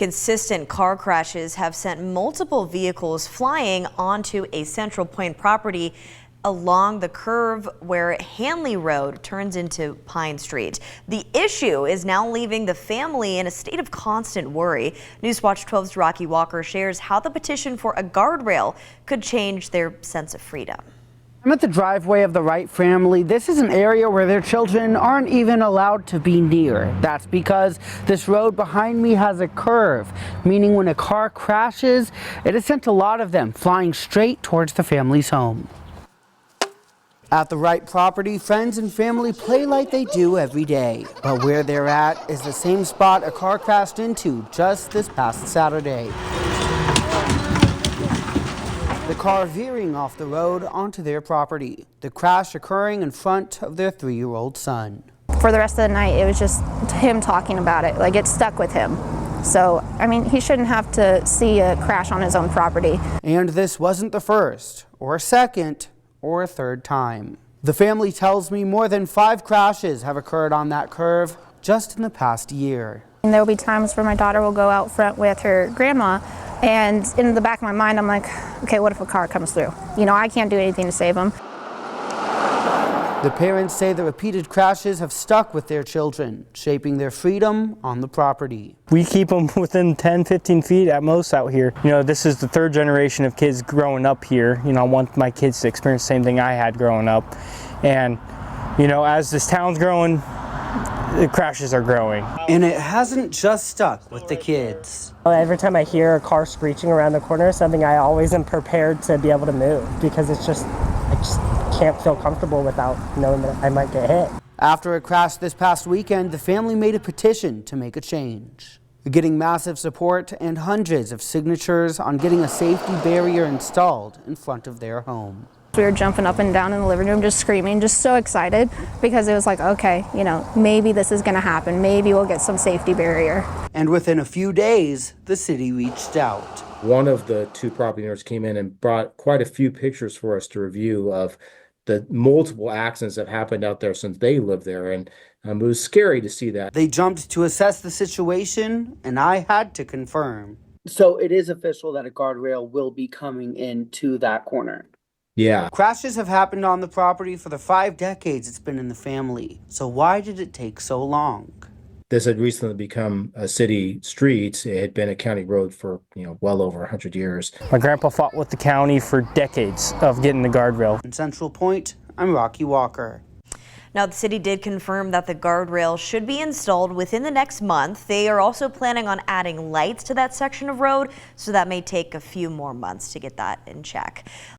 Consistent car crashes have sent multiple vehicles flying onto a Central Point property along the curve where Hanley Road turns into Pine Street. The issue is now leaving the family in a state of constant worry. Newswatch 12's Rocky Walker shares how the petition for a guardrail could change their sense of freedom. I'm at the driveway of the Wright family. This is an area where their children aren't even allowed to be near. That's because this road behind me has a curve, meaning when a car crashes, it has sent a lot of them flying straight towards the family's home. At the Wright property, friends and family play like they do every day. But where they're at is the same spot a car crashed into just this past Saturday. The car veering off the road onto their property, the crash occurring in front of their 3-year-old son. For the rest of the night, it was just him talking about it, like it stuck with him. So, I mean, he shouldn't have to see a crash on his own property. And this wasn't the first, or second, or third time. The family tells me more than 5 crashes have occurred on that curve just in the past year. And there will be times where my daughter will go out front with her grandma, and in the back of my mind, I'm like, okay, what if a car comes through? You know, I can't do anything to save them. The parents say the repeated crashes have stuck with their children, shaping their freedom on the property. We keep them within 10, 15 feet at most out here. You know, this is the 3rd generation of kids growing up here. You know, I want my kids to experience the same thing I had growing up. And, you know, as this town's growing, the crashes are growing. And it hasn't just stuck with the kids. Every time I hear a car screeching around the corner or something, I always am prepared to be able to move because I just can't feel comfortable without knowing that I might get hit. After a crash this past weekend, the family made a petition to make a change. Getting massive support and hundreds of signatures on getting a safety barrier installed in front of their home. We were jumping up and down in the living room, just screaming, just so excited because it was like, okay, you know, maybe this is going to happen. Maybe we'll get some safety barrier. And within a few days, the city reached out. One of the 2 property owners came in and brought quite a few pictures for us to review of the multiple accidents that happened out there since they lived there. And it was scary to see that. They jumped to assess the situation, and I had to confirm. So it is official that a guardrail will be coming into that corner. Yeah. Crashes have happened on the property for the 5 decades it's been in the family. So why did it take so long? This had recently become a city street. It had been a county road for, well over 100 years. My grandpa fought with the county for decades of getting the guardrail. In Central Point, I'm Rocky Walker. Now, the city did confirm that the guardrail should be installed within the next month. They are also planning on adding lights to that section of road, so that may take a few more months to get that in check.